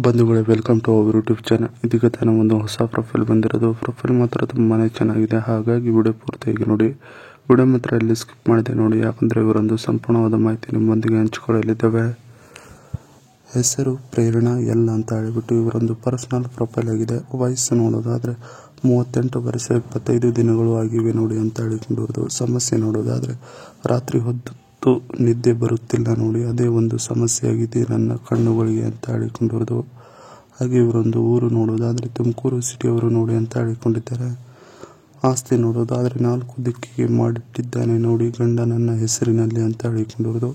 ಬಂಧುಗಳೇ, welcome to our YouTube channel. ಇದೀಗ ತಾನೇ ಒಂದು ಹೊಸ ಪ್ರೊಫೈಲ್ ಬಂದಿರೋದು. ಪ್ರೊಫೈಲ್ ಮಾತ್ರ ತುಂಬಾ ಚೆನ್ನಾಗಿದೆ, ಹಾಗಾಗಿ ವಿಡಿಯೋ ಪೂರ್ತಿಯಾಗಿ ನೋಡಿ. ವಿಡಿಯೋ ಮಾತ್ರ ಇಲ್ಲಿ ಸ್ಕಿಪ್ ಮಾಡಿದೆ ನೋಡಿ, ಯಾಕಂದರೆ ಇವರೊಂದು ಸಂಪೂರ್ಣವಾದ ಮಾಹಿತಿ ನಿಮ್ಮೊಂದಿಗೆ ಹಂಚಿಕೊಳ್ಳಲಿದ್ದೇವೆ. ಹೆಸರು ಪ್ರೇರಣಾ ಎಲ್ ಅಂತ ಹೇಳಿಬಿಟ್ಟು ಇವರೊಂದು ಪರ್ಸನಲ್ ಪ್ರೊಫೈಲ್ ಆಗಿದೆ. ವಯಸ್ಸು ನೋಡೋದಾದರೆ 38 ವರ್ಷ 25 ದಿನಗಳು ಆಗಿವೆ ನೋಡಿ ಅಂತ ಹೇಳಿಕೊಂಡಿರೋದು. ಸಮಸ್ಯೆ ನೋಡೋದಾದರೆ ರಾತ್ರಿ ಹೊತ್ತು ನಿದ್ದೆ ಬರುತ್ತಿಲ್ಲ ನೋಡಿ, ಅದೇ ಒಂದು ಸಮಸ್ಯೆ ಆಗಿದೆ ನನ್ನ ಕಣ್ಣುಗಳಿಗೆ ಅಂತ ಹೇಳಿಕೊಂಡಿರೋದು. ಹಾಗೆ ಇವರೊಂದು ಊರು ನೋಡೋದಾದರೆ ತುಮಕೂರು ಸಿಟಿಯವರು ನೋಡಿ ಅಂತ ಹೇಳಿಕೊಂಡಿದ್ದಾರೆ. ಆಸ್ತಿ ನೋಡೋದಾದರೆ 4 ದಿಕ್ಕಿಗೆ ಮಾಡಿಟ್ಟಿದ್ದಾನೆ ನೋಡಿ, ಗಂಡ ನನ್ನ ಹೆಸರಿನಲ್ಲಿ ಅಂತ ಹೇಳಿಕೊಂಡಿರೋದು.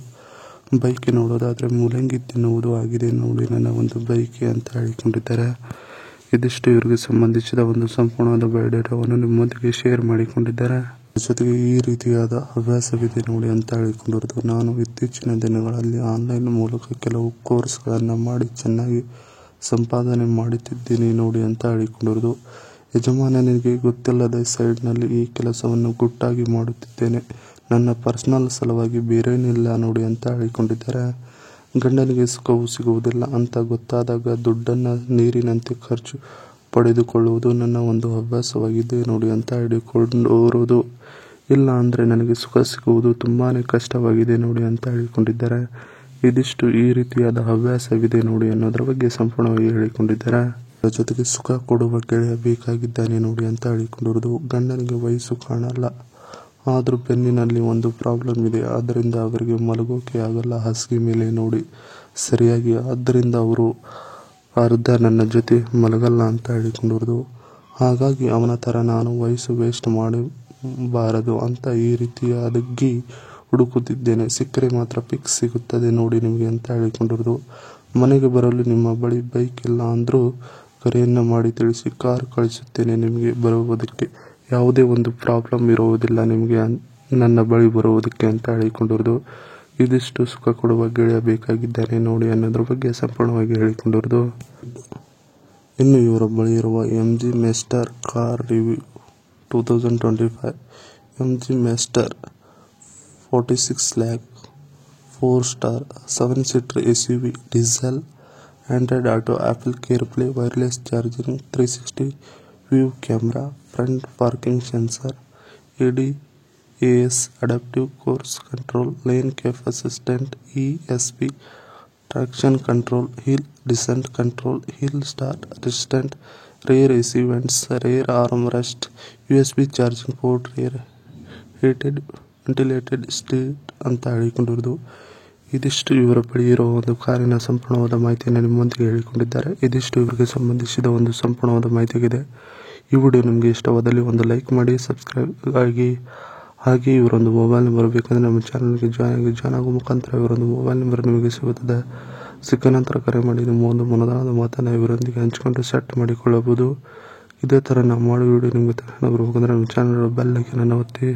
ಬೈಕ್ ನೋಡೋದಾದರೆ ಮೂಲಂಗಿ ತಿನ್ನುವುದು ಆಗಿದೆ ನೋಡಿ, ನನ್ನ ಒಂದು ಬೈಕ್ ಅಂತ ಹೇಳಿಕೊಂಡಿದ್ದಾರೆ. ಇದಿಷ್ಟು ಇವರಿಗೆ ಸಂಬಂಧಿಸಿದ ಒಂದು ಸಂಪೂರ್ಣವಾದ ಬಯೋಡೇಟಾವನ್ನು ನಿಮ್ಮೊಂದಿಗೆ ಶೇರ್ ಮಾಡಿಕೊಂಡಿದ್ದಾರೆ. ಜೊತೆಗೆ ಈ ರೀತಿಯಾದ ಹವ್ಯಾಸವಿದೆ ನೋಡಿ ಅಂತ ಹೇಳಿಕೊಂಡಿರೋದು. ನಾನು ಇತ್ತೀಚಿನ ದಿನಗಳಲ್ಲಿ ಆನ್ಲೈನ್ ಮೂಲಕ ಕೆಲವು ಕೋರ್ಸ್ಗಳನ್ನು ಮಾಡಿ ಚೆನ್ನಾಗಿ ಸಂಪಾದನೆ ಮಾಡುತ್ತಿದ್ದೀನಿ ನೋಡಿ ಅಂತ ಹೇಳಿಕೊಂಡಿರೋದು. ಯಜಮಾನನಿಗೆ ಗೊತ್ತಿಲ್ಲದ ಸೈಡ್ನಲ್ಲಿ ಈ ಕೆಲಸವನ್ನು ಗುಟ್ಟಾಗಿ ಮಾಡುತ್ತಿದ್ದೇನೆ, ನನ್ನ ಪರ್ಸನಲ್ ಸಲುವಾಗಿ ಬೇರೇನಿಲ್ಲ ನೋಡಿ ಅಂತ ಹೇಳಿಕೊಂಡಿದ್ದಾರೆ. ಗಂಡನಿಗೆ ಸುಖವು ಸಿಗುವುದಿಲ್ಲ ಅಂತ ಗೊತ್ತಾದಾಗ ದುಡ್ಡನ್ನು ನೀರಿನಂತೆ ಖರ್ಚು ಪಡೆದುಕೊಳ್ಳುವುದು ನನ್ನ ಒಂದು ಹವ್ಯಾಸವಾಗಿದೆ ನೋಡಿ ಅಂತ ಹೇಳಿಕೊಂಡಿರೋದು. ಇಲ್ಲ ಅಂದರೆ ನನಗೆ ಸುಖ ಸಿಗುವುದು ತುಂಬಾ ಕಷ್ಟವಾಗಿದೆ ನೋಡಿ ಅಂತ ಹೇಳಿಕೊಂಡಿದ್ದಾರೆ. ಇದಿಷ್ಟು ಈ ರೀತಿಯಾದ ಹವ್ಯಾಸವಿದೆ ನೋಡಿ ಅನ್ನೋದ್ರ ಬಗ್ಗೆ ಸಂಪೂರ್ಣವಾಗಿ ಹೇಳಿಕೊಂಡಿದ್ದಾರೆ. ಜೊತೆಗೆ ಸುಖ ಕೊಡುವ ಗೆಳೆಯ ಬೇಕಾಗಿದ್ದಾನೆ ನೋಡಿ ಅಂತ ಹೇಳಿಕೊಂಡಿರೋದು. ಗಂಡನಿಗೆ ವಯಸ್ಸು ಕಾಣಲ್ಲ, ಆದರೂ ಬೆನ್ನಿನಲ್ಲಿ ಒಂದು ಪ್ರಾಬ್ಲಮ್ ಇದೆ, ಆದ್ದರಿಂದ ಅವರಿಗೆ ಮಲಗೋಕೆ ಆಗಲ್ಲ ಹಾಸಿಗೆ ಮೇಲೆ ನೋಡಿ ಸರಿಯಾಗಿ, ಆದ್ದರಿಂದ ಅವರು ಅರ್ಧ ನನ್ನ ಜೊತೆ ಮಲಗಲ್ಲ ಅಂತ ಹೇಳಿಕೊಂಡಿರೋದು. ಹಾಗಾಗಿ ಅವನ ಥರ ನಾನು ವಯಸ್ಸು ವೇಸ್ಟ್ ಮಾಡಬಾರದು ಅಂತ ಈ ರೀತಿಯಾಗಿ ಹುಡುಕುತ್ತಿದ್ದೇನೆ. ಸಿಕ್ಕರೆ ಮಾತ್ರ ಫಿಕ್ಸ್ ಸಿಗುತ್ತದೆ ನೋಡಿ ನಿಮಗೆ ಅಂತ ಹೇಳಿಕೊಂಡಿರೋದು. ಮನೆಗೆ ಬರಲು ನಿಮ್ಮ ಬಳಿ ಬೈಕ್ ಇಲ್ಲ ಅಂದರೂ ಕರೆಯನ್ನು ಮಾಡಿ ತಿಳಿಸಿ, ಕಾರ್ ಕಳಿಸುತ್ತೇನೆ ನಿಮಗೆ ಬರುವುದಕ್ಕೆ, ಯಾವುದೇ ಒಂದು ಪ್ರಾಬ್ಲಮ್ ಇರುವುದಿಲ್ಲ ನಿಮಗೆ ನನ್ನ ಬಳಿ ಬರುವುದಕ್ಕೆ ಅಂತ ಹೇಳಿಕೊಂಡಿರೋದು. ಇದಿಷ್ಟು ಸುಖ ಕೊಡುವ ಗೆಳೆಯ ಬೇಕಾಗಿದ್ದಾನೆ ನೋಡಿ ಅನ್ನೋದ್ರ ಬಗ್ಗೆ ಸಂಪೂರ್ಣವಾಗಿ ಹೇಳಿಕೊಂಡಿರೋದು. ಇನ್ನು ಇವರ ಬಳಿ ಇರುವ MG Majestor car review 2025 MG Majestor 46 lakh 4 star 7 seater SUV diesel, Android Auto, Apple CarPlay, wireless charging, 360 view camera, front parking sensor, ADAS adaptive cruise control, lane keep assistant, ESP traction control, hill descent control, hill start assistant, rear AC vents, rear arm rest, USB charging port, rear heated ventilated seat ಅಂತ ಹೇಳಿಕೊಂಡಿರೋದು. ಇದಿಷ್ಟು ಇವರ ಬಳಿ ಇರುವ ಒಂದು ಕಾರಿನ ಸಂಪೂರ್ಣವಾದ ಮಾಹಿತಿಯನ್ನು ನಿಮ್ಮೊಂದಿಗೆ ಹೇಳಿಕೊಂಡಿದ್ದಾರೆ. ಇದಿಷ್ಟು ಇವರಿಗೆ ಸಂಬಂಧಿಸಿದ ಒಂದು ಸಂಪೂರ್ಣವಾದ ಮಾಹಿತಿಯಾಗಿದೆ. ಈ ವಿಡಿಯೋ ನಿಮಗೆ ಇಷ್ಟವಾದಲ್ಲಿ ಒಂದು ಲೈಕ್ ಮಾಡಿ, ಸಬ್ಸ್ಕ್ರೈಬ್ ಆಗಿ. ಹಾಗೆ ಇವರೊಂದು ಮೊಬೈಲ್ ನಂಬರ್ ಬೇಕಂದರೆ ನಮ್ಮ ಚಾನಲ್ಗೆ ಜಾಯ್ನ್ ಆಗುವ ಮುಖಾಂತರ ಇವರೊಂದು ಮೊಬೈಲ್ ನಂಬರ್ ನಿಮಗೆ ಸಿಗುತ್ತದೆ. ಸಿಕ್ಕ ನಂತರ ಕರೆ ಮಾಡಿ ನಿಮ್ಮ ಒಂದು ಮನದಾಳದ ಮಾತನ್ನು ಇವರೊಂದಿಗೆ ಹಂಚಿಕೊಂಡು ಸೆಟ್ ಮಾಡಿಕೊಳ್ಳಬಹುದು. ಇದೇ ಥರ ನಾವು ಮಾಡೋ ವಿಡಿಯೋ ನಿಮಗೆ ತಕ್ಷಣ ಬರಬೇಕಂದ್ರೆ ನಮ್ಮ ಚಾನಲ್ ಬೆಲ್ ಐಕನ್ ಅನ್ನು ಒತ್ತಿ.